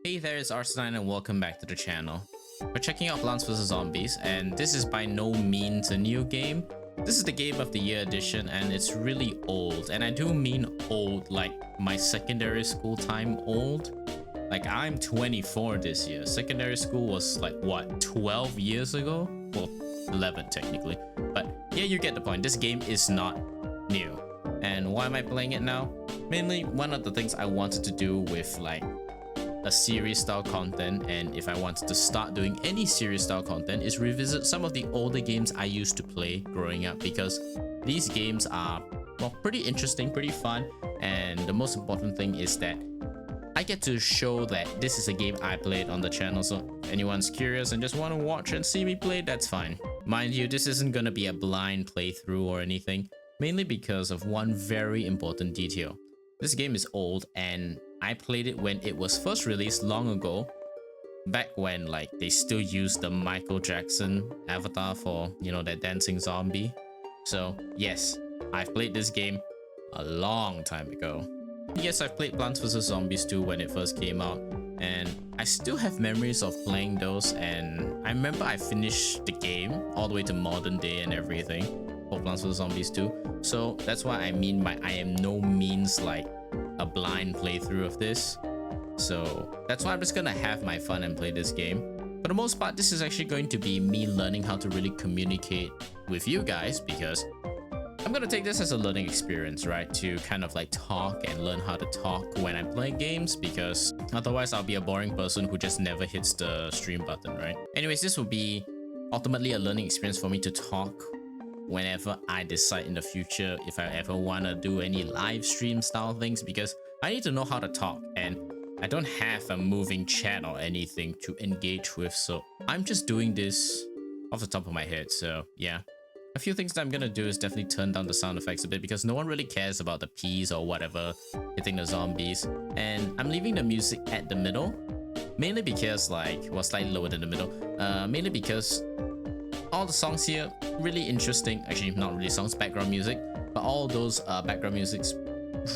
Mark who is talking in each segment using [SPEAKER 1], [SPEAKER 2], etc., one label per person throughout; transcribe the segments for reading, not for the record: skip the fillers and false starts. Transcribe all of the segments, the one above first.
[SPEAKER 1] Hey there, it's Arsenine and welcome back to the channel. We're checking out Plants vs Zombies, and this is by no means a new game. This is the Game of the Year edition, and it's really old. And I do mean old, like my secondary school time old. Like, I'm 24 this year. Secondary school was like, what, 12 years ago? Well, 11 technically. But yeah, you get the point. This game is not new. And why am I playing it now? Mainly, one of the things I wanted to do with like a series style content, and if I wanted to start doing any series style content, is revisit some of the older games I used to play growing up, because these games are, well, pretty interesting, pretty fun, and the most important thing is that I get to show that this is a game I played on the channel. So if anyone's curious and just want to watch and see me play, that's fine. Mind you, this isn't gonna be a blind playthrough or anything, mainly because of one very important detail. This game is old, and I played it when it was first released long ago, back when like they still used the Michael Jackson avatar for, you know, that dancing zombie. So yes, I've played this game a long time ago. Yes, I've played Plants vs Zombies 2 when it first came out, and I still have memories of playing those, and I remember I finished the game all the way to modern day and everything for Plants vs Zombies 2. So that's what I mean by I am no means like a blind playthrough of this. So that's why I'm just gonna have my fun and play this game. For the most part, this is actually going to be me learning how to really communicate with you guys, because I'm gonna take this as a learning experience, right? To kind of like talk and learn how to talk when I'm playing games, because otherwise I'll be a boring person who just never hits the stream button, right? Anyways, this will be ultimately a learning experience for me to talk whenever I decide in the future if I ever want to do any live stream style things, because I need to know how to talk, and I don't have a moving chat or anything to engage with, so I'm just doing this off the top of my head. So yeah, a few things that I'm gonna do is definitely turn down the sound effects a bit, because no one really cares about the peas or whatever hitting the zombies, and I'm leaving the music at the middle, mainly because like, well, slightly lower than the middle, mainly because all the songs here really interesting. Actually, not really songs, background music, but all those background music's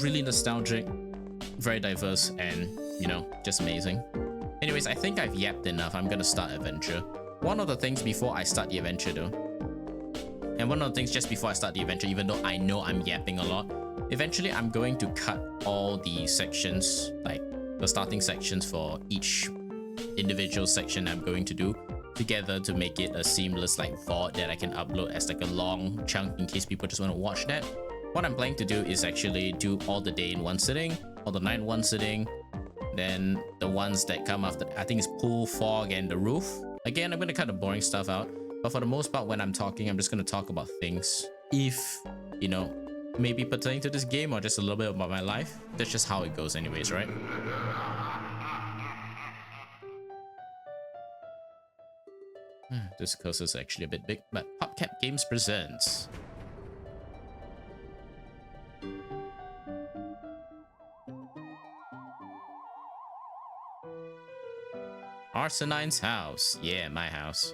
[SPEAKER 1] really nostalgic, very diverse, and you know, just amazing. Anyways, I think I've yapped enough. I'm gonna start adventure. One of the things before I start the adventure though, and one of the things just before I start the adventure, even though I know I'm yapping a lot, eventually I'm going to cut all the sections, like the starting sections for each individual section I'm going to do, together to make it a seamless like VOD that I can upload as like a long chunk in case people just want to watch that. What I'm planning to do is actually do all the day in one sitting, all the night in one sitting, then the ones that come after, I think it's pool, fog, and the roof. Again, I'm going to cut the boring stuff out, but for the most part when I'm talking, I'm just going to talk about things, if, you know, maybe pertaining to this game or just a little bit about my life. That's just how it goes anyways, right? This cursor is actually a bit big, but PopCap Games presents Arsenine's house. Yeah, my house.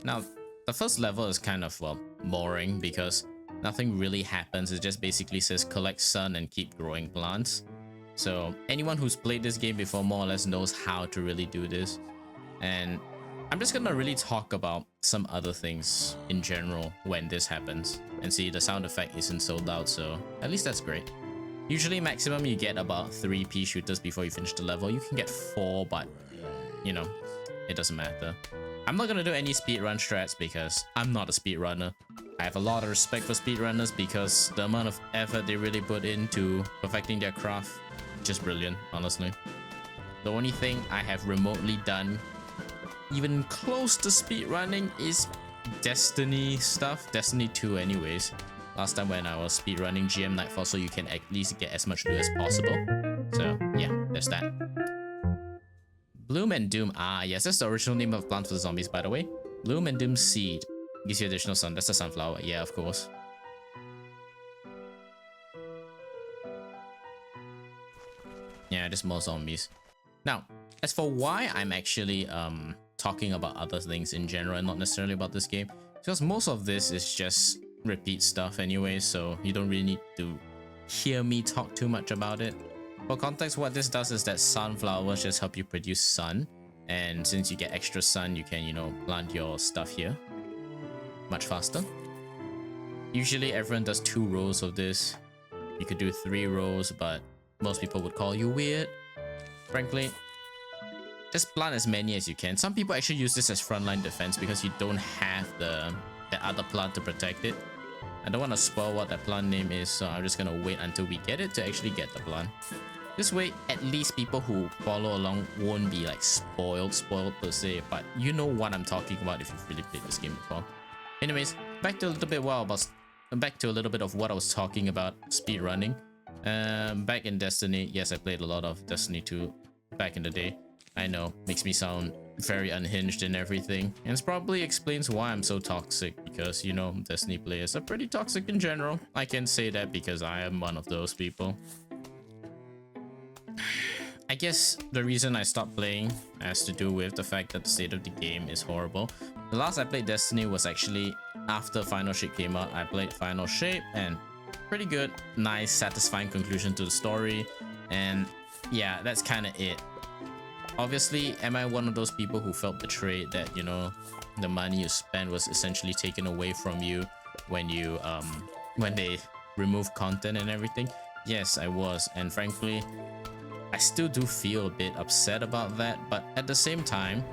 [SPEAKER 1] Now, the first level is kind of, well, boring because nothing really happens. It just basically says collect sun and keep growing plants. So anyone who's played this game before more or less knows how to really do this. And I'm just gonna really talk about some other things in general when this happens. And see, the sound effect isn't so loud, so at least that's great. Usually maximum you get about 3 pea shooters before you finish the level. You can get 4, but you know, it doesn't matter. I'm not gonna do any speedrun strats because I'm not a speedrunner. I have a lot of respect for speedrunners because the amount of effort they really put into perfecting their craft, just brilliant, honestly. The only thing I have remotely done even close to speedrunning is Destiny stuff. Destiny 2 anyways. Last time when I was speedrunning GM Nightfall, so you can at least get as much loot as possible. So yeah, there's that. Bloom and Doom. Ah yes, that's the original name of Plants vs Zombies, by the way. Bloom and Doom Seed. Gives you additional sun. That's the sunflower. Yeah, of course. Yeah, just more zombies. Now, as for why I'm actually talking about other things in general and not necessarily about this game, because most of this is just repeat stuff anyway, so you don't really need to hear me talk too much about it. For context, what this does is that sunflowers just help you produce sun, and since you get extra sun, you can, you know, plant your stuff here much faster. Usually everyone does 2 rows of this. You could do 3 rows, but most people would call you weird. Frankly, just plant as many as you can. Some people actually use this as frontline defense because you don't have the other plant to protect it. I don't want to spoil what that plant name is, so I'm just gonna wait until we get it to actually get the plant. This way, at least people who follow along won't be like spoiled per se, but you know what I'm talking about if you've really played this game before. Anyways, back to a little bit of what I was talking about, speed running. Back in Destiny, yes, I played a lot of Destiny 2 back in the day. I know, makes me sound very unhinged and everything, and it probably explains why I'm so toxic, because, you know, Destiny players are pretty toxic in general. I can say that because I am one of those people. I guess the reason I stopped playing has to do with the fact that the state of the game is horrible. The last I played Destiny was actually after Final Shape came out. I played Final Shape, and pretty good, nice, satisfying conclusion to the story, and yeah, that's kind of it. Obviously, am I one of those people who felt betrayed that, you know, the money you spent was essentially taken away from you when you when they remove content and everything? Yes, I was, and frankly, I still do feel a bit upset about that, but at the same time,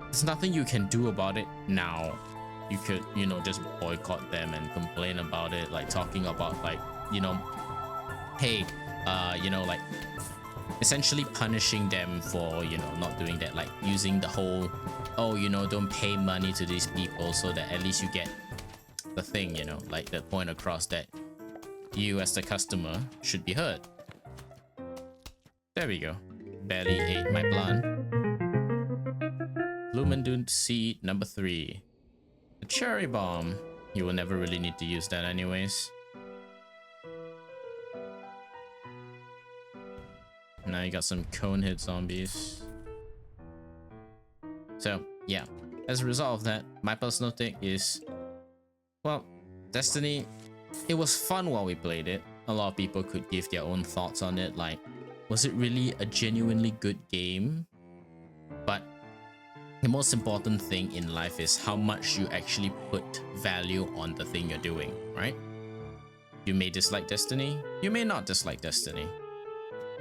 [SPEAKER 1] there's nothing you can do about it now. You could, you know, just boycott them and complain about it, like talking about, like, you know, hey, you know, like essentially punishing them for, you know, not doing that, like using the whole, oh, you know, don't pay money to these people so that at least you get the thing, you know, like the point across that you as the customer should be heard. There we go. Barely ate my plant. Lumendoon seed number 3. A cherry bomb. You will never really need to use that anyways. Now you got some cone-hit zombies. So, yeah. As a result of that, my personal take is, well, Destiny, it was fun while we played it. A lot of people could give their own thoughts on it, like, was it really a genuinely good game? But the most important thing in life is how much you actually put value on the thing you're doing, right? You may dislike Destiny, you may not dislike Destiny.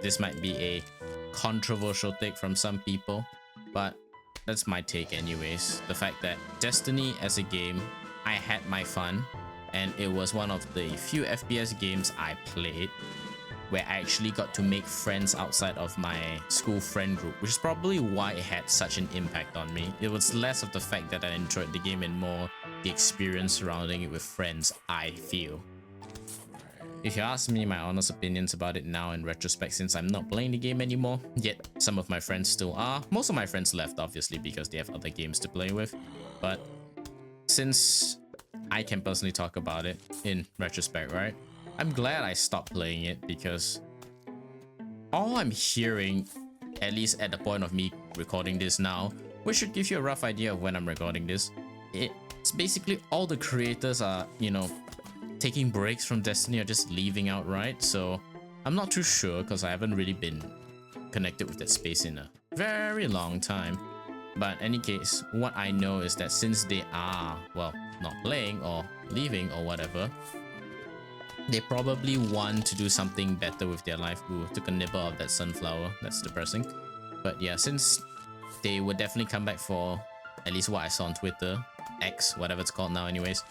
[SPEAKER 1] This might be a controversial take from some people, but that's my take anyways. The fact that Destiny as a game, I had my fun, and it was one of the few FPS games I played where I actually got to make friends outside of my school friend group, which is probably why it had such an impact on me. It was less of the fact that I enjoyed the game and more the experience surrounding it with friends, I feel. If you ask me my honest opinions about it now in retrospect, since I'm not playing the game anymore, yet some of my friends still are. Most of my friends left, obviously, because they have other games to play with. But since I can personally talk about it in retrospect, right? I'm glad I stopped playing it, because all I'm hearing, at least at the point of me recording this now, which should give you a rough idea of when I'm recording this, it's basically all the creators are, you know, taking breaks from Destiny or just leaving outright. So I'm not too sure, because I haven't really been connected with that space in a very long time. But in any case, what I know is that since they are, well, not playing or leaving or whatever, they probably want to do something better with their life. Ooh, took a nibble of that sunflower. That's depressing. But yeah, since they would definitely come back for, at least what I saw on Twitter, X, whatever it's called now anyways,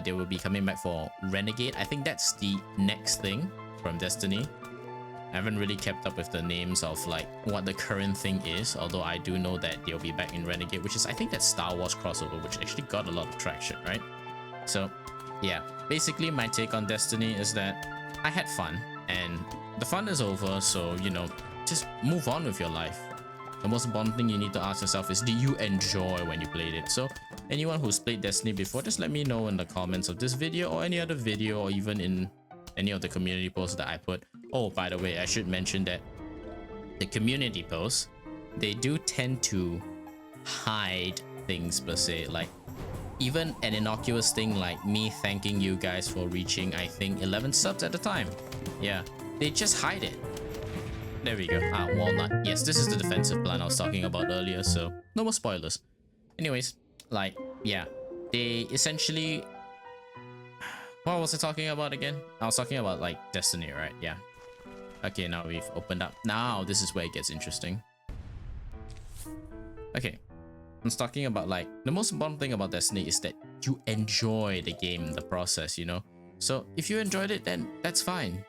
[SPEAKER 1] they will be coming back for Renegade. I think that's the next thing from Destiny. I haven't really kept up with the names of like what the current thing is, although I do know that they'll be back in Renegade, which is, I think, that Star Wars crossover, which actually got a lot of traction, right? So yeah, basically my take on Destiny is that I had fun, and the fun is over, so, you know, just move on with your life. The most important thing you need to ask yourself is, do you enjoy when you played it? So anyone who's played Destiny before, just let me know in the comments of this video or any other video, or even in any of the community posts that I put. Oh, by the way, I should mention that the community posts, they do tend to hide things per se. Like, Even an innocuous thing like me thanking you guys for reaching, I think, 11 subs at the time. Yeah, they just hide it. There we go. Ah, walnut. Yes, this is the defensive plan I was talking about earlier, so no more spoilers. Anyways, like, yeah, they essentially... What was I talking about again? I was talking about, like, Destiny, right? Yeah. Okay, now we've opened up. Now, this is where it gets interesting. Okay. I was talking about, like, the most important thing about Destiny is that you enjoy the game, the process, you know? So, if you enjoyed it, then that's fine.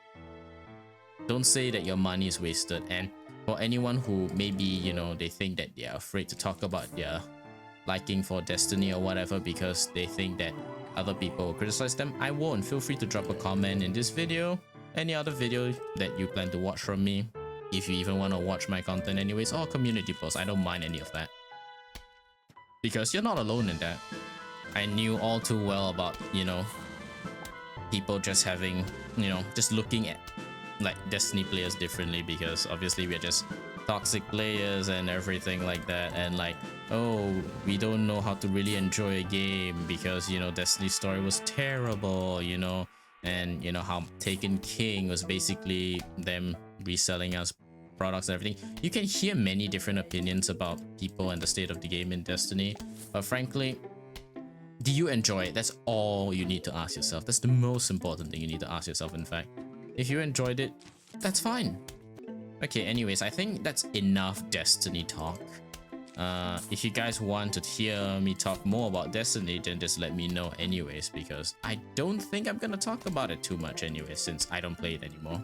[SPEAKER 1] Don't say that your money is wasted. And for anyone who maybe, you know, they think that they're afraid to talk about their liking for Destiny or whatever because they think that other people will criticize them, I won't. Feel free to drop a comment in this video, any other video that you plan to watch from me, if you even want to watch my content anyways, or community posts. I don't mind any of that. Because you're not alone in that. I knew all too well about, you know, people just having, you know, just looking at like Destiny players differently because obviously we're just toxic players and everything like that, and like, oh, we don't know how to really enjoy a game because, you know, Destiny's story was terrible, you know, and you know how Taken King was basically them reselling us products and everything. You can hear many different opinions about people and the state of the game in Destiny, but frankly, do you enjoy it? That's all you need to ask yourself. That's the most important thing you need to ask yourself, in fact. If you enjoyed it, that's fine. Okay, anyways, I think that's enough Destiny talk. If you guys want to hear me talk more about Destiny, then just let me know anyways, because I don't think I'm gonna talk about it too much anyway, since I don't play it anymore.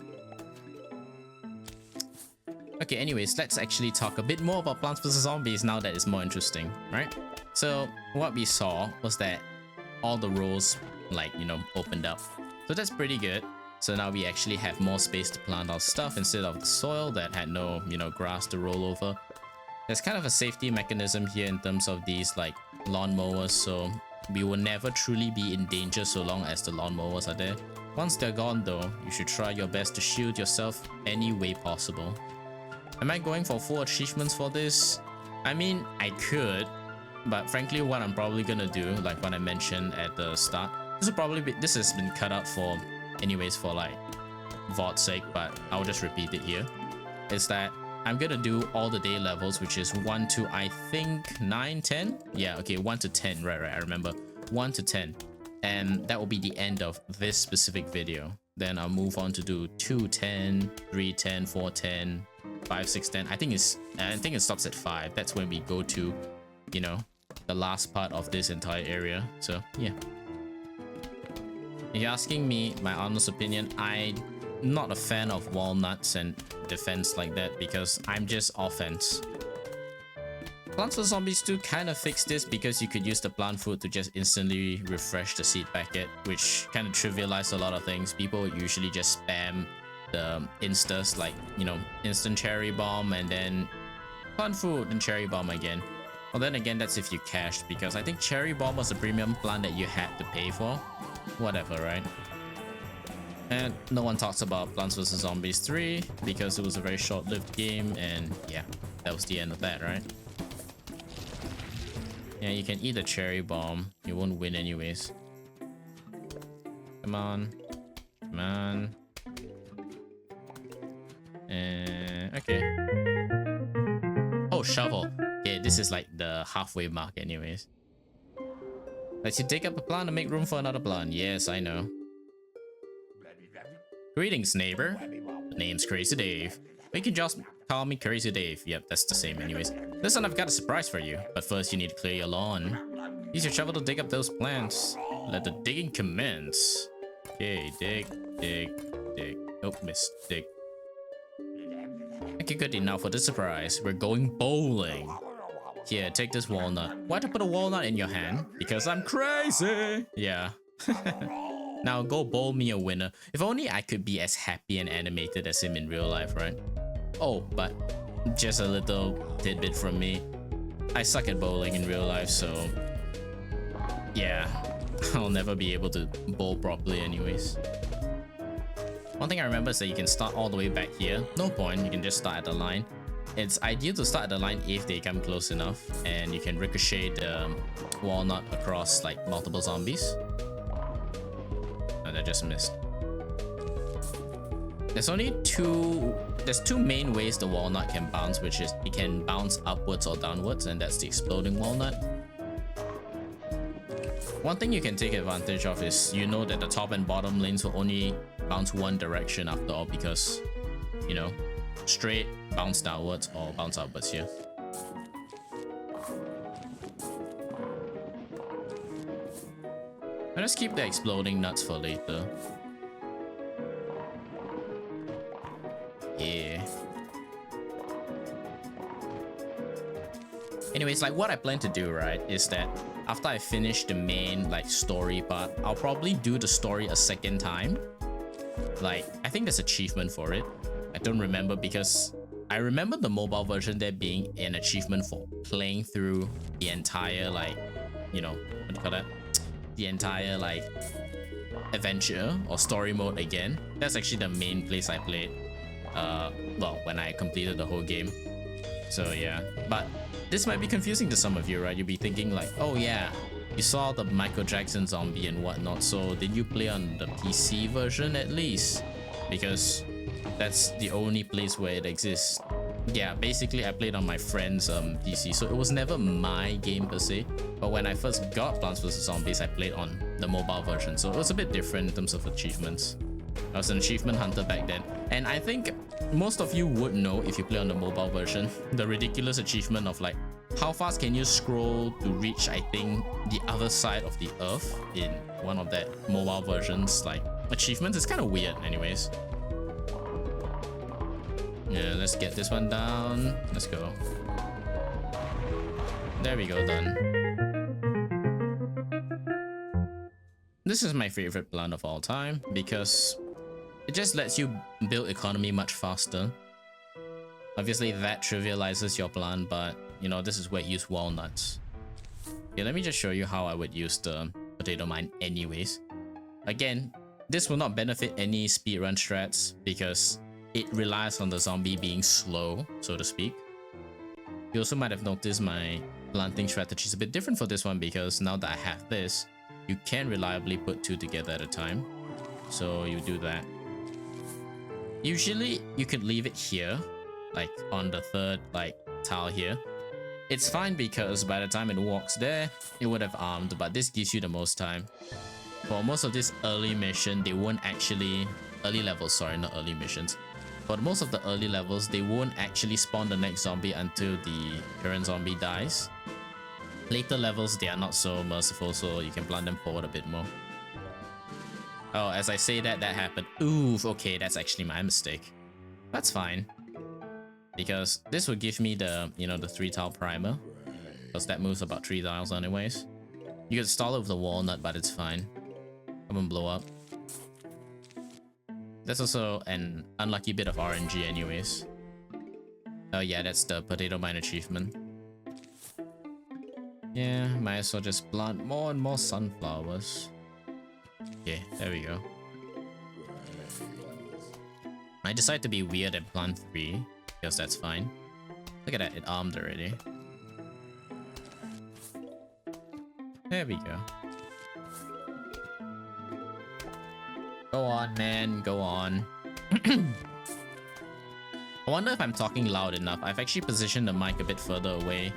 [SPEAKER 1] Okay, anyways, let's actually talk a bit more about Plants vs Zombies now that it's more interesting, right? So what we saw was that all the rows, like, you know, opened up. So that's pretty good. So now we actually have more space to plant our stuff instead of the soil that had no, you know, grass to roll over. There's kind of a safety mechanism here in terms of these like lawnmowers, so we will never truly be in danger so long as the lawnmowers are there. Once they're gone though, you should try your best to shield yourself any way possible. Am I going for full achievements for this? I mean, I could, but frankly what I'm probably gonna do, like what I mentioned at the start, this has been cut out for anyways for like VOD's sake, but I'll just repeat it here, is that I'm gonna do all the day levels, which is 1 to I think 9, 10? Yeah, okay, 1 to 10, right, I remember. 1 to 10. And that will be the end of this specific video. Then I'll move on to do 2, 10, 3, 10, 4, 10, 5, 6, 10. I think it stops at 5. That's when we go to, you know, the last part of this entire area. So yeah. If you're asking me my honest opinion, I'm not a fan of walnuts and defense like that because I'm just offense. Plants vs Zombies 2 kind of fixed this because you could use the plant food to just instantly refresh the seed packet, which kind of trivialized a lot of things. People usually just spam the instas, like, you know, instant cherry bomb and then plant food and cherry bomb again. Well, then again, that's if you cashed, because I think cherry bomb was a premium plant that you had to pay for. Whatever, right? And no one talks about Plants vs Zombies 3 because it was a very short-lived game, and yeah, that was the end of that, right? Yeah, you can eat a cherry bomb. You won't win anyways. Come on. Come on. Okay. Oh, shovel. Okay, this is like the halfway mark anyways. Let's you dig up a plant to make room for another plant. Yes, I know. Greetings, neighbor. The name's Crazy Dave. You can just call me Crazy Dave. Yep, that's the same anyways. Listen, I've got a surprise for you. But first, you need to clear your lawn. Use your shovel to dig up those plants. Let the digging commence. Okay, dig, dig, dig. Oh, missed. Dig. Okay, good enough for the surprise. We're going bowling. Here, take this walnut. Why'd I put a walnut in your hand? Because I'm crazy! Yeah. Now go bowl me a winner. If only I could be as happy and animated as him in real life, right? Oh, but just a little tidbit from me. I suck at bowling in real life, so yeah, I'll never be able to bowl properly anyways. One thing I remember is that you can start all the way back here. No point, you can just start at the line. it's ideal to start at the line if they come close enough, and you can ricochet the walnut across like multiple zombies. Oh, that just missed. There's two main ways the walnut can bounce, which is it can bounce upwards or downwards, and that's the exploding walnut. One thing you can take advantage of is you know that the top and bottom lanes will only bounce one direction after all, because, you know, straight bounce downwards or bounce upwards here. I'll just keep the exploding nuts for later. Yeah. Anyways, like what I plan to do, right, is that after I finish the main like story part, I'll probably do the story a second time. Like, I think there's achievement for it. I don't remember, because I remember the mobile version there being an achievement for playing through the entire, like, you know, what do you call that? The entire like adventure or story mode again. That's actually the main place I played. Well, when I completed the whole game. So yeah, but this might be confusing to some of you, right? You'll be thinking like, oh yeah, you saw the Michael Jackson zombie and whatnot, so did you play on the PC version at least? Because that's the only place where it exists. Yeah, basically I played on my friend's PC, so it was never my game per se. But when I first got Plants vs Zombies, I played on the mobile version, so it was a bit different in terms of achievements. I was an achievement hunter back then, and I think most of you would know, if you play on the mobile version, the ridiculous achievement of like how fast can you scroll to reach, I think, the other side of the earth in one of that mobile versions like achievements. It's kind of weird anyways. Yeah, let's get this one down. Let's go. There we go, done. This is my favorite plant of all time because it just lets you build economy much faster. Obviously that trivializes your plant, but you know, this is where you use walnuts. Okay, let me just show you how I would use the potato mine anyways. Again, this will not benefit any speedrun strats because it relies on the zombie being slow, so to speak. You also might have noticed my planting strategy is a bit different for this one, because now that I have this, you can reliably put two together at a time. So you do that. Usually you could leave it here, like on the third like tile here. It's fine because by the time it walks there, it would have armed, but this gives you the most time. For most of this early mission, they won't actually... Early levels, sorry, not early missions. For most of the early levels, they won't actually spawn the next zombie until the current zombie dies. Later levels, they are not so merciful, so you can plant them forward a bit more. Oh, as I say that, that happened. Oof, okay, that's actually my mistake. That's fine. Because this would give me the, you know, the 3-tile primer. Because that moves about 3 tiles anyways. You could stall it with the walnut, but it's fine. Come and blow up. That's also an unlucky bit of RNG anyways. Oh yeah, that's the potato mine achievement. Yeah, might as well just plant more and more sunflowers. Okay, there we go. I decide to be weird and plant 3, because that's fine. Look at that, it armed already. There we go. Go on, man, go on. I wonder if I'm talking loud enough. I've actually positioned the mic a bit further away,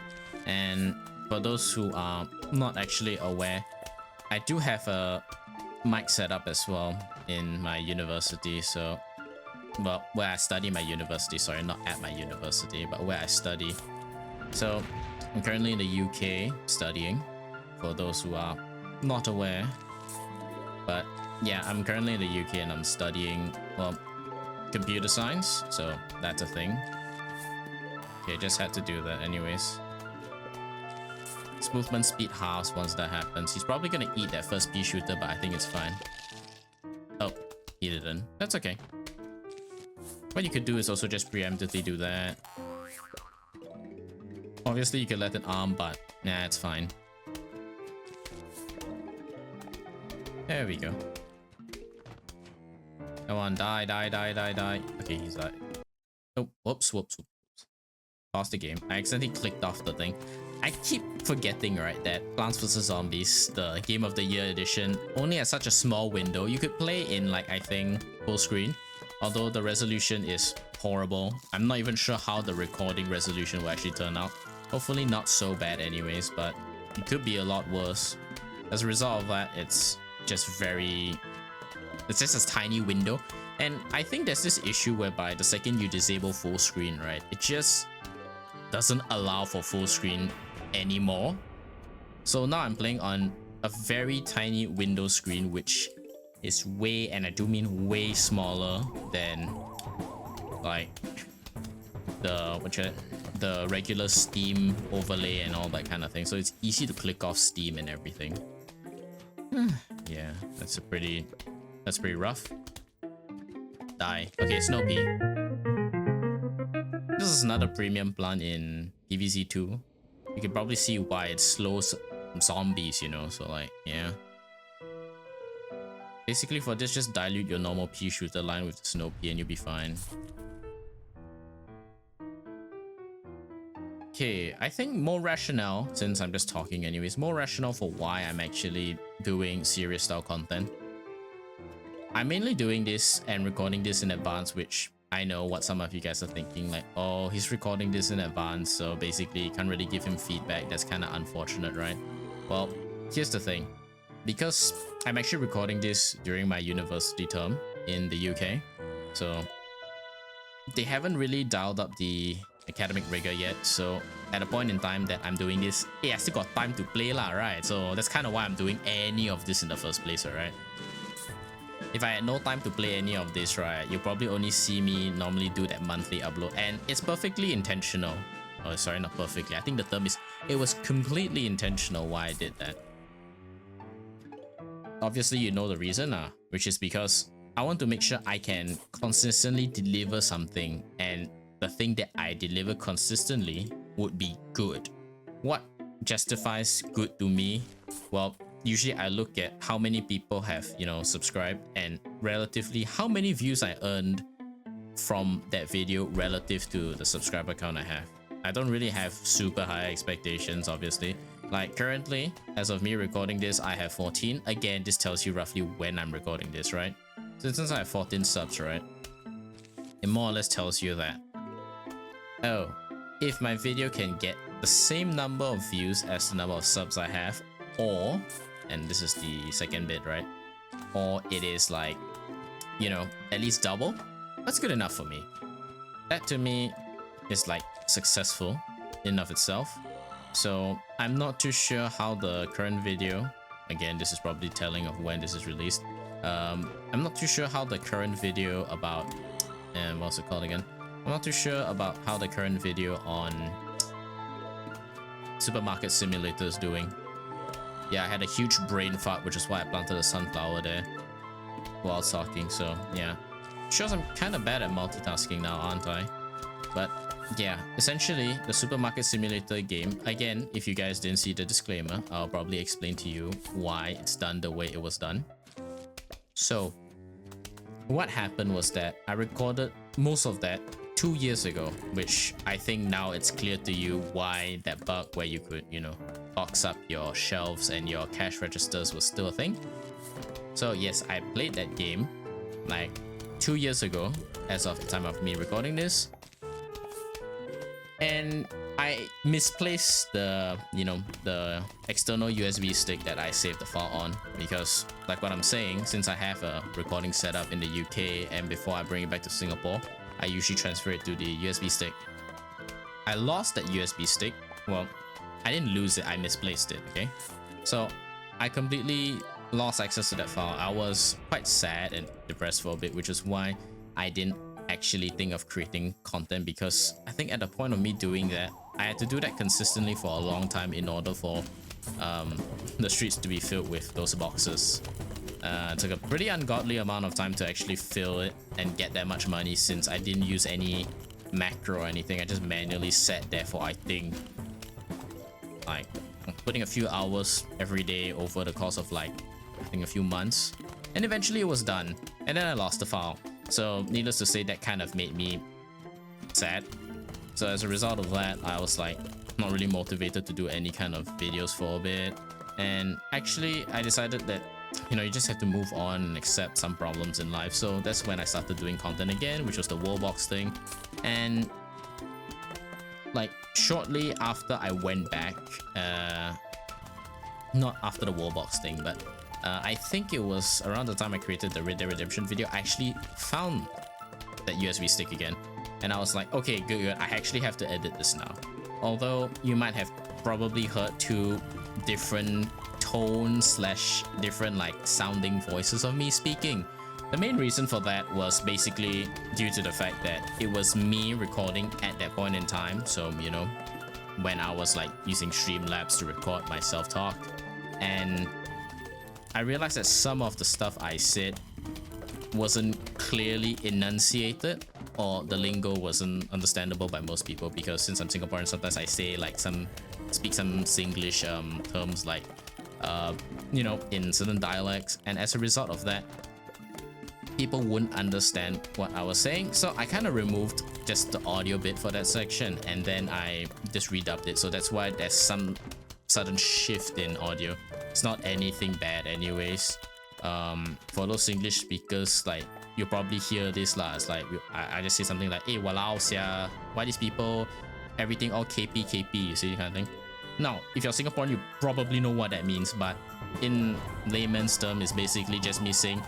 [SPEAKER 1] and for those who are not actually aware, I do have a mic setup as well in my university. So, well, where I study my university, sorry, not at my university, but where I study. So I'm currently in the UK studying, for those who are not aware. But yeah, I'm currently in the UK and I'm studying, well, computer science, so that's a thing. Okay, just had to do that anyways. His movement speed halves once that happens. He's probably gonna eat that first pea shooter, but I think it's fine. Oh, he didn't. That's okay. What you could do is also just preemptively do that. Obviously you could let it arm, but nah, it's fine. There we go. Come on, die, die, die, die, die. Okay, he's like... Oh, whoops, whoops, whoops. pause the game. I accidentally clicked off the thing. I keep forgetting, right, that Plants vs Zombies, the Game of the Year edition, only has such a small window. You could play in, like, I think, full screen, although the resolution is horrible. I'm not even sure how the recording resolution will actually turn out. Hopefully not so bad anyways, but it could be a lot worse. As a result of that, it's just a tiny window. And I think there's this issue whereby the second you disable full screen, right, it just doesn't allow for full screen anymore. So now I'm playing on a very tiny window screen, which is way, and I do mean way smaller than like the regular Steam overlay and all that kind of thing. So it's easy to click off Steam and everything. Yeah, that's pretty rough. Die. Okay, Snow Pea. This is another premium plant in PvZ2. You can probably see why it slows zombies, you know, so like, yeah. Basically for this, just dilute your normal pea shooter line with the Snow Pea and you'll be fine. Okay, I think more rationale, since I'm just talking anyways, more rationale for why I'm actually doing serious style content. I'm mainly doing this and recording this in advance, which I know what some of you guys are thinking, like, oh, he's recording this in advance, so basically you can't really give him feedback. That's kind of unfortunate, right? Well, here's the thing. Because I'm actually recording this during my university term in the UK, so they haven't really dialed up the academic rigor yet. So at a point in time that I'm doing this, hey, I still got time to play lah, right? So that's kind of why I'm doing any of this in the first place, right? If I had no time to play any of this, right, you'll probably only see me normally do that monthly upload, and it's perfectly intentional. Oh, sorry, not perfectly. I think the term is, it was completely intentional why I did that. Obviously, you know the reason, which is because I want to make sure I can consistently deliver something, and the thing that I deliver consistently would be good. What justifies good to me? Well, usually I look at how many people have, you know, subscribed, and relatively how many views I earned from that video relative to the subscriber count I have. I don't really have super high expectations, obviously. Like currently, as of me recording this, I have 14. Again, this tells you roughly when I'm recording this, right? So since I have 14 subs, right, it more or less tells you that, oh, if my video can get the same number of views as the number of subs I have, or, and this is the second bit, right, or it is like, you know, at least double, that's good enough for me. That to me is like successful in of itself. So I'm not too sure how the current video, again, this is probably telling of when this is released. I'm not too sure how the current video about, what's it called again? I'm not too sure about how the current video on Supermarket Simulator is doing. Yeah, I had a huge brain fart, which is why I planted a sunflower there while talking, so yeah. Shows I'm kind of bad at multitasking now, aren't I? But yeah, essentially the Supermarket Simulator game, again, if you guys didn't see the disclaimer, I'll probably explain to you why it's done the way it was done. So what happened was that I recorded most of that 2 years ago, which I think now it's clear to you why that bug where you could, you know, box up your shelves and your cash registers was still a thing. So yes, I played that game like 2 years ago as of the time of me recording this, and I misplaced the, you know, the external USB stick that I saved the file on, because like what I'm saying, since I have a recording setup in the UK and before I bring it back to Singapore, I usually transfer it to the USB stick. I lost that USB stick. Well, I didn't lose it, I misplaced it, okay? So I completely lost access to that file. I was quite sad and depressed for a bit, which is why I didn't actually think of creating content, because I think at the point of me doing that, I had to do that consistently for a long time in order for the streets to be filled with those boxes. It took a pretty ungodly amount of time to actually fill it and get that much money, since I didn't use any macro or anything. I just manually sat there for, I think, like putting a few hours every day over the course of like, I think a few months, and eventually it was done, and then I lost the file. So needless to say, that kind of made me sad. So as a result of that, I was like not really motivated to do any kind of videos for a bit. And actually I decided that, you know, you just have to move on and accept some problems in life. So that's when I started doing content again, which was the Wallbox thing. And like shortly after I went back, not after the Wallbox thing, but I think it was around the time I created the Red Dead Redemption video, I actually found that USB stick again. And I was like, okay, good. I actually have to edit this now. Although you might have probably heard two different tones slash different like sounding voices of me speaking. The main reason for that was basically due to the fact that it was me recording at that point in time. So, you know, when I was like using Streamlabs to record my self-talk, and I realized that some of the stuff I said wasn't clearly enunciated, or the lingo wasn't understandable by most people, because since I'm Singaporean, sometimes I say like speak some Singlish terms like you know, in certain dialects, and as a result of that, people wouldn't understand what I was saying. So I kind of removed just the audio bit for that section, and then I just redubbed it. So that's why there's some sudden shift in audio. It's not anything bad anyways. For those English speakers, like you probably hear this lah. It's like I just say something like, "Hey, walao sia, why these people everything all KP KP," you see, kind of thing. Now, if you're Singaporean, you probably know what that means, but in layman's term, it's basically just me saying,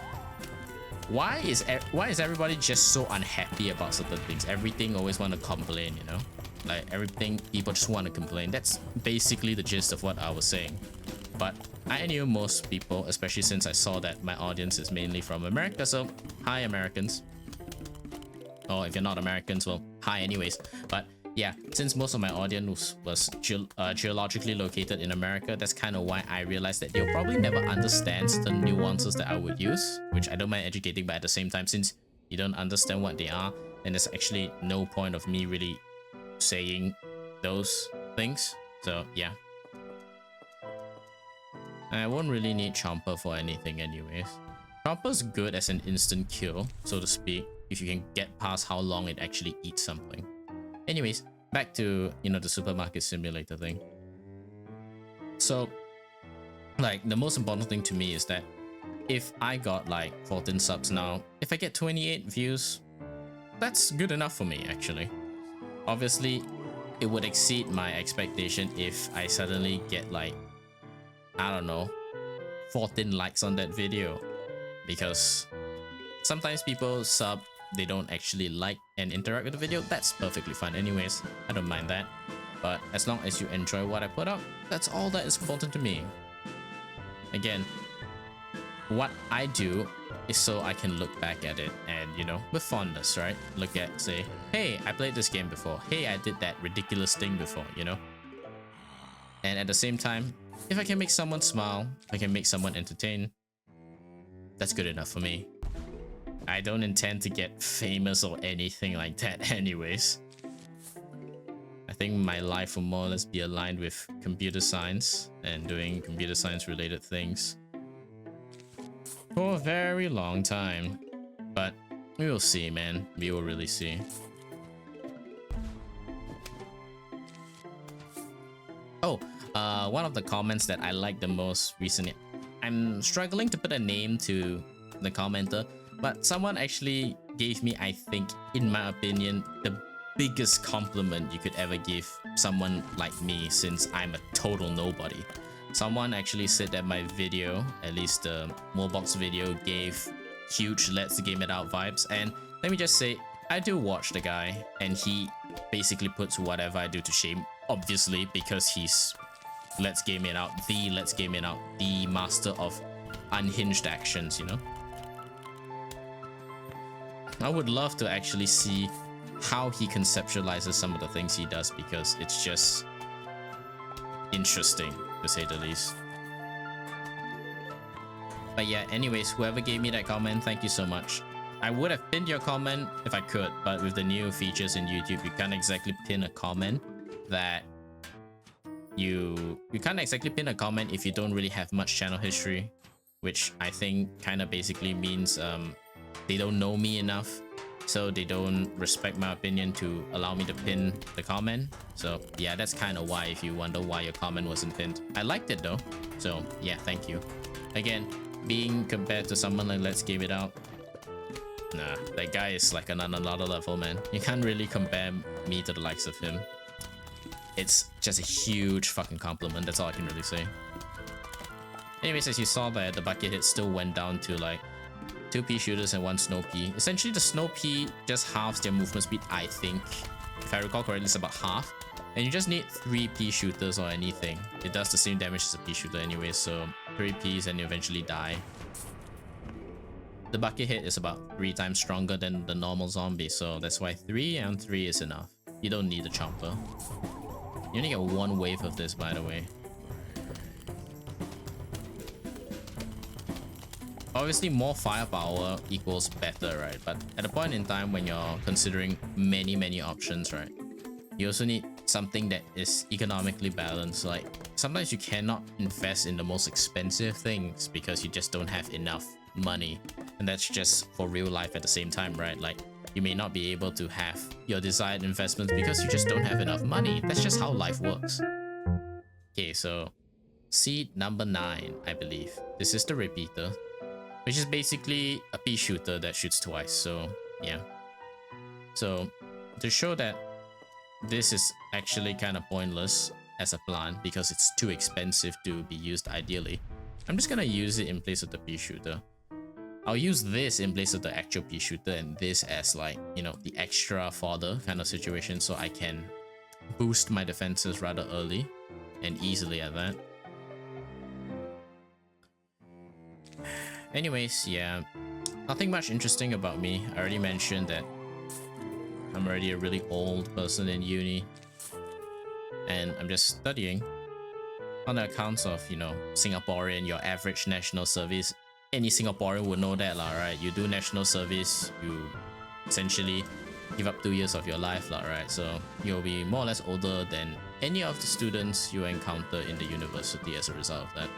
[SPEAKER 1] why is everybody just so unhappy about certain things? Everything always want to complain, you know? Like everything, people just want to complain. That's basically the gist of what I was saying. But I knew most people, especially since I saw that my audience is mainly from America, so hi Americans. Or if you're not Americans, well, hi anyways. But yeah, since most of my audience was geologically located in America, that's kind of why I realized that they'll probably never understand the nuances that I would use, which I don't mind educating, but at the same time, since you don't understand what they are, then there's actually no point of me really saying those things. So yeah. I won't really need Chomper for anything anyways. Chomper's good as an instant kill, so to speak, if you can get past how long it actually eats something. Anyways, back to, you know, the supermarket simulator thing. So, like, the most important thing to me is that if I got like 14 subs now, if I get 28 views, that's good enough for me actually. Obviously, it would exceed my expectation if I suddenly get like, I don't know, 14 likes on that video, because sometimes people sub, they don't actually like and interact with the video. That's perfectly fine anyways, I don't mind that. But as long as you enjoy what I put up, that's all that is important to me. Again, what I do is so I can look back at it and, you know, with fondness, right? Look at, say, hey, I played this game before. Hey, I did that ridiculous thing before, you know? And at the same time, if I can make someone smile, if I can make someone entertain, that's good enough for me. I don't intend to get famous or anything like that anyways. I think my life will more or less be aligned with computer science and doing computer science related things for a very long time. But we will see, man. We will really see. Oh, one of the comments that I liked the most recently, I'm struggling to put a name to the commenter, but someone actually gave me, I think, in my opinion, the biggest compliment you could ever give someone like me, since I'm a total nobody. Someone actually said that my video, at least the Wallbox video, gave huge Let's Game It Out vibes. And let me just say, I do watch the guy, and he basically puts whatever I do to shame, obviously, because he's Let's Game It Out, the master of unhinged actions, you know? I would love to actually see how he conceptualizes some of the things he does, because it's just interesting, to say the least. But yeah, anyways, whoever gave me that comment, thank you so much. I would have pinned your comment if I could, but with the new features in YouTube, you can't exactly pin a comment that you can't exactly pin a comment if you don't really have much channel history, which I think kind of basically means they don't know me enough. so they don't respect my opinion to allow me to pin the comment. So yeah, that's kind of why, if you wonder why your comment wasn't pinned. I liked it though, so yeah, thank you. Again, being compared to someone like Let's Game It Out, nah, that guy is like on another level, man. You can't really compare me to the likes of him. It's just a huge fucking compliment, that's all I can really say. Anyways, as you saw there, the bucket hit still went down to like 2 pea shooters and 1 snow pea. Essentially, the snow pea just halves their movement speed, I think. If I recall correctly, it's about half. And you just need 3 pea shooters or anything. It does the same damage as a pea shooter anyway, so 3 peas and you eventually die. The bucket hit is about 3 times stronger than the normal zombie, so that's why 3 and 3 is enough. You don't need a chomper. You only get 1 wave of this, by the way. Obviously, more firepower equals better, right? But at a point in time when you're considering many options, right? You also need something that is economically balanced. Like, sometimes you cannot invest in the most expensive things because you just don't have enough money. And that's just for real life at the same time, right? Like, you may not be able to have your desired investments because you just don't have enough money. That's just how life works. Okay, so seed number 9, I believe. This is the repeater, which is basically a pea shooter that shoots twice. So yeah, so to show that this is actually kind of pointless as a plant because it's too expensive to be used ideally, I'm just gonna use it in place of the pea shooter. I'll use this in place of the actual pea shooter and this as, like, you know, the extra fodder kind of situation, so I can boost my defenses rather early and easily at that. Anyways, yeah, nothing much interesting about me. I already mentioned that I'm already a really old person in uni and I'm just studying on the accounts of, you know, Singaporean, your average national service. Any Singaporean would know that, right? You do national service, you essentially give up 2 years of your life, right? So you'll be more or less older than any of the students you encounter in the university as a result of that.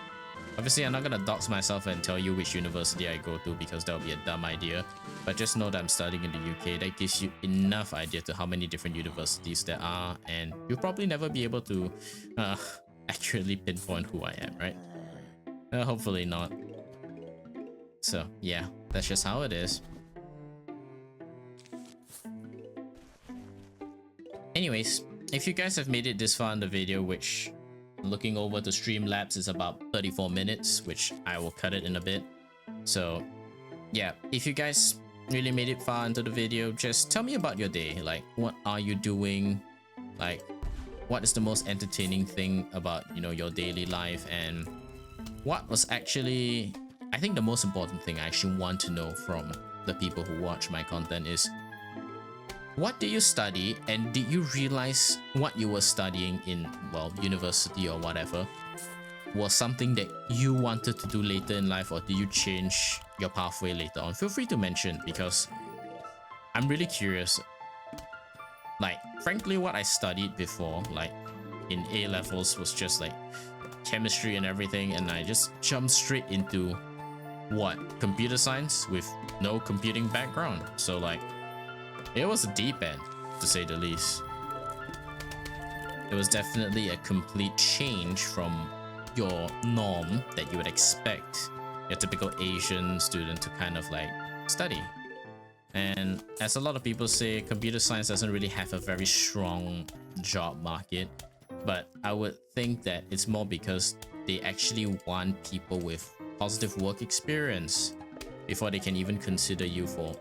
[SPEAKER 1] Obviously, I'm not gonna dox myself and tell you which university I go to because that would be a dumb idea. But just know that I'm studying in the UK. That gives you enough idea to how many different universities there are, and you'll probably never be able to accurately pinpoint who I am, right? Hopefully not. So yeah, that's just how it is. Anyways, if you guys have made it this far in the video, which looking over to Streamlabs is about 34 minutes, which I will cut it in a bit. So yeah, if you guys really made it far into the video, just tell me about your day. Like, what are you doing? Like, what is the most entertaining thing about, you know, your daily life? And what was actually, I think the most important thing I actually want to know from the people who watch my content is, what did you study, and did you realize what you were studying in, well, university or whatever was something that you wanted to do later in life, or did you change your pathway later on? Feel free to mention, because I'm really curious. Like, frankly, what I studied before, like in A levels, was just like chemistry and everything, and I just jumped straight into what, computer science with no computing background. So like, it was a deep end, to say the least. It was definitely a complete change from your norm that you would expect your typical Asian student to kind of like study. And as a lot of people say, computer science doesn't really have a very strong job market, but I would think that it's more because they actually want people with positive work experience before they can even consider you for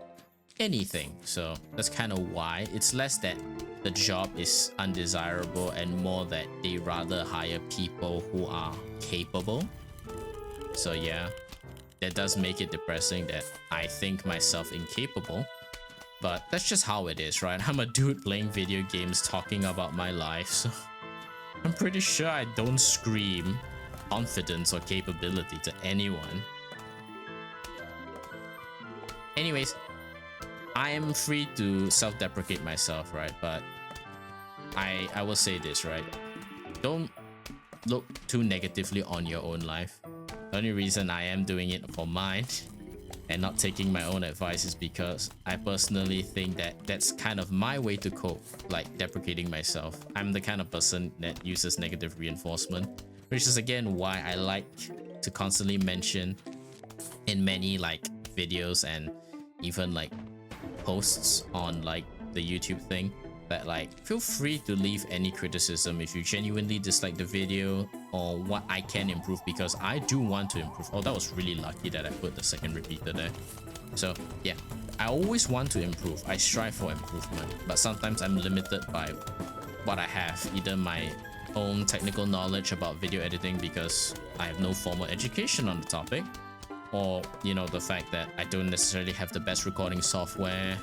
[SPEAKER 1] anything. So that's kind of why. It's less that the job is undesirable and more that they rather hire people who are capable. So yeah, that does make it depressing that I think myself incapable, but that's just how it is, right? I'm a dude playing video games talking about my life, so I'm pretty sure I don't scream confidence or capability to anyone. Anyways, I am free to self-deprecate myself, right? But I will say this, right? Don't look too negatively on your own life. The only reason I am doing it for mine and not taking my own advice is because I personally think that that's kind of my way to cope, like deprecating myself. I'm the kind of person that uses negative reinforcement, which is again why I like to constantly mention in many like videos and even like posts on like the YouTube thing that like feel free to leave any criticism if you genuinely dislike the video or what I can improve, because I do want to improve. Oh, that was really lucky that I put the second repeater there. So yeah, I always want to improve. I strive for improvement, but sometimes I'm limited by what I have, either my own technical knowledge about video editing because I have no formal education on the topic, or you know, the fact that I don't necessarily have the best recording software.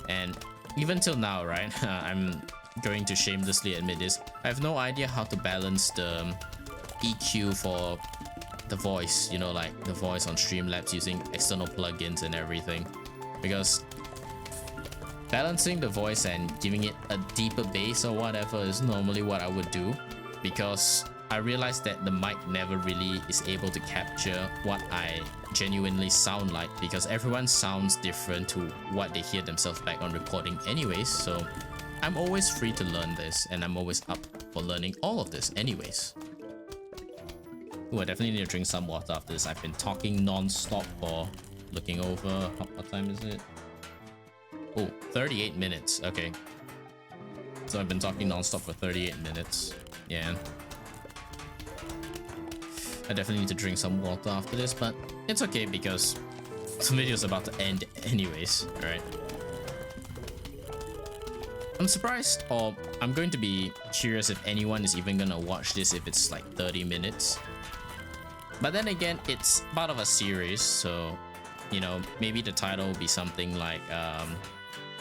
[SPEAKER 1] And even till now, right, I'm going to shamelessly admit this, I have no idea how to balance the EQ for the voice, you know, like the voice on Streamlabs using external plugins and everything, because balancing the voice and giving it a deeper bass or whatever is normally what I would do, because I realized that the mic never really is able to capture what I genuinely sound like, because everyone sounds different to what they hear themselves back on recording anyways. So I'm always free to learn this, and I'm always up for learning all of this anyways. Ooh, I definitely need to drink some water after this. I've been talking non-stop for looking over, what time is it? Oh, 38 minutes. Okay, so I've been talking non-stop for 38 minutes. Yeah, I definitely need to drink some water after this, but it's okay because the video's about to end anyways, right? I'm surprised, or I'm going to be curious if anyone is even gonna watch this if it's like 30 minutes. But then again, it's part of a series, so you know, maybe the title will be something like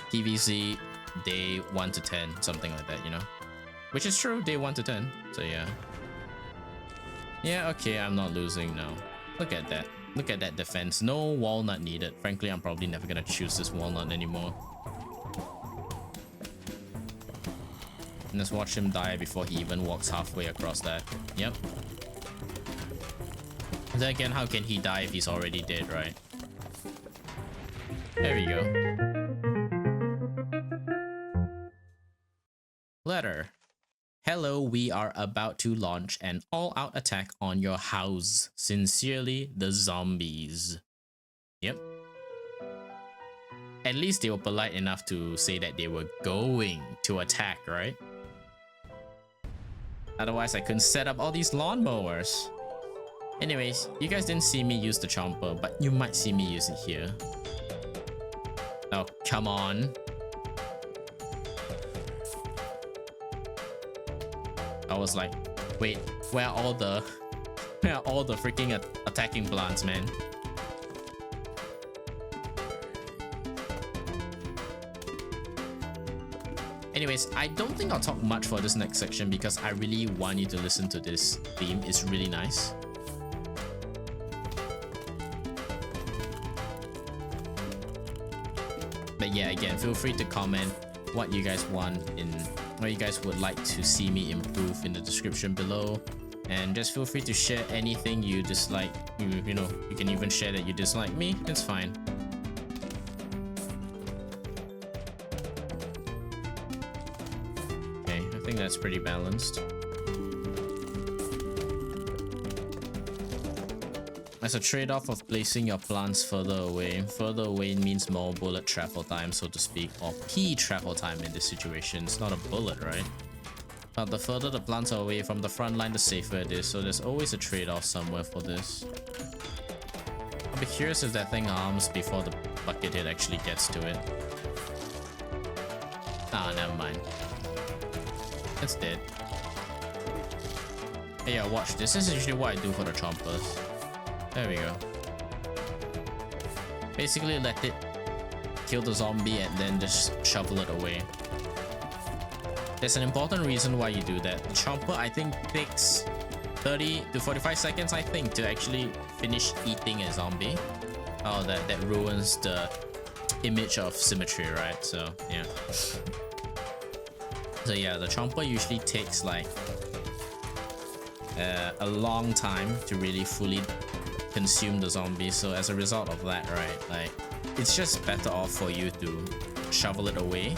[SPEAKER 1] TVZ Day 1 to 10, something like that, you know? Which is true, Day 1 to 10, so yeah. Yeah, okay, I'm not losing now. Look at that. Look at that defense. No walnut needed. Frankly, I'm probably never gonna choose this walnut anymore. And let's watch him die before he even walks halfway across that. Yep. Then again, how can he die if he's already dead, right? There we go. Letter. Hello, we are about to launch an all-out attack on your house. Sincerely, the zombies. Yep. At least they were polite enough to say that they were going to attack, right? Otherwise, I couldn't set up all these lawnmowers. Anyways, you guys didn't see me use the chomper, but you might see me use it here. Oh, come on. I was like, wait, where are all the freaking attacking plants, man? Anyways, I don't think I'll talk much for this next section because I really want you to listen to this theme. It's really nice. But yeah, again, feel free to comment what you guys want in, what you guys would like to see me improve in the description below, and just feel free to share anything you dislike. You know, you can even share that you dislike me. It's fine. Okay, I think that's pretty balanced. As a trade-off of placing your plants further away means more bullet travel time, so to speak, or pea travel time in this situation. It's not a bullet, right? But the further the plants are away from the front line, the safer it is, so there's always a trade-off somewhere for this. I'll be curious if that thing arms before the bucket hit actually gets to it. Ah, never mind. It's dead. Hey, yeah, watch this. This is usually what I do for the chompers. There we go. Basically let it kill the zombie and then just shovel it away. There's an important reason why you do that. The chomper, I think, takes 30 to 45 seconds, I think, to actually finish eating a zombie. Oh, that ruins the image of symmetry, right? So, yeah. So yeah, the chomper usually takes like a long time to really fully consume the zombies. So as a result of that, right, like it's just better off for you to shovel it away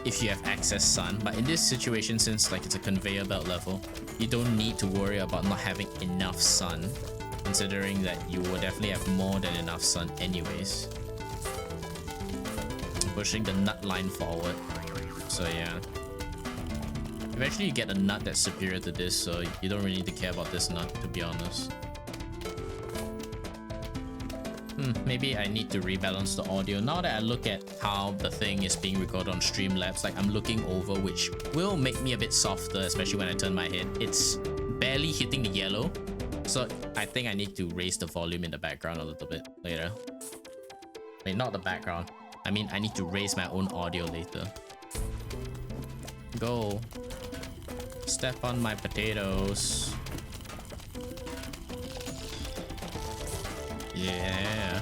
[SPEAKER 1] if you have excess sun. But in this situation, since like it's a conveyor belt level, you don't need to worry about not having enough sun, considering that you will definitely have more than enough sun anyways. Pushing the nut line forward. So yeah, eventually you get a nut that's superior to this, so you don't really need to care about this nut, to be honest. Maybe I need to rebalance the audio. Now that I look at how the thing is being recorded on Streamlabs, like I'm looking over, which will make me a bit softer, especially when I turn my head. It's barely hitting the yellow, so I think I need to raise the volume in the background a little bit later. Wait, not the background. I mean, I need to raise my own audio later. Go. Step on my potatoes. Yeah.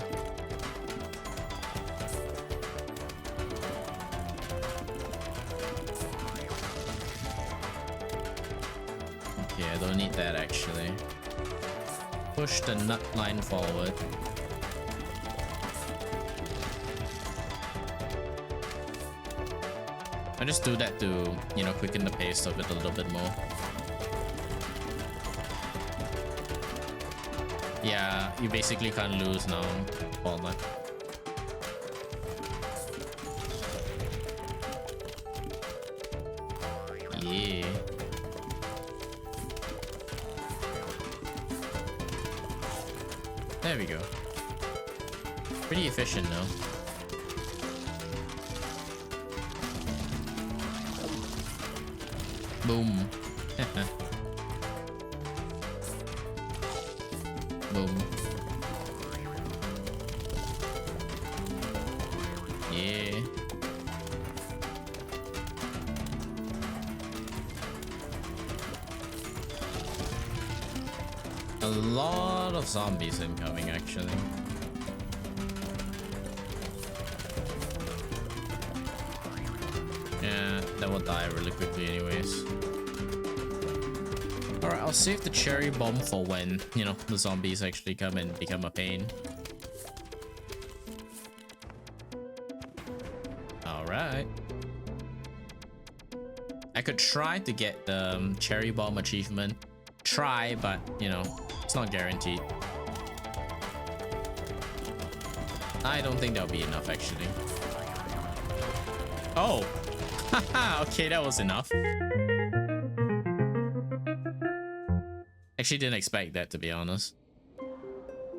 [SPEAKER 1] Okay, I don't need that actually. Push the nut line forward. I just do that to, you know, quicken the pace of it a little bit more. Yeah, you basically can't lose now. Hold on. Yeah. There we go. Pretty efficient now. Boom. Boom. Yeah. A lot of zombies incoming, actually. Yeah, that will die really quickly anyways. Alright, I'll save the cherry bomb for when, you know, the zombies actually come and become a pain. Alright. I could try to get the cherry bomb achievement. Try, but, you know, it's not guaranteed. I don't think that'll be enough, actually. Oh! Haha, okay, that was enough. Actually didn't expect that, to be honest.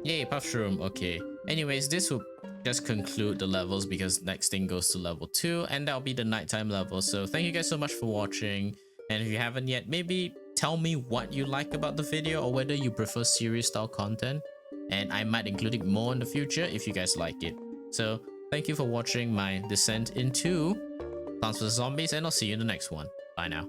[SPEAKER 1] Yay, Puffshroom. Okay. Anyways, this will just conclude the levels because next thing goes to level 2 and that'll be the nighttime level. So thank you guys so much for watching. And if you haven't yet, maybe tell me what you like about the video or whether you prefer series style content. And I might include it more in the future if you guys like it. So thank you for watching my descent into Plants vs Zombies and I'll see you in the next one. Bye now.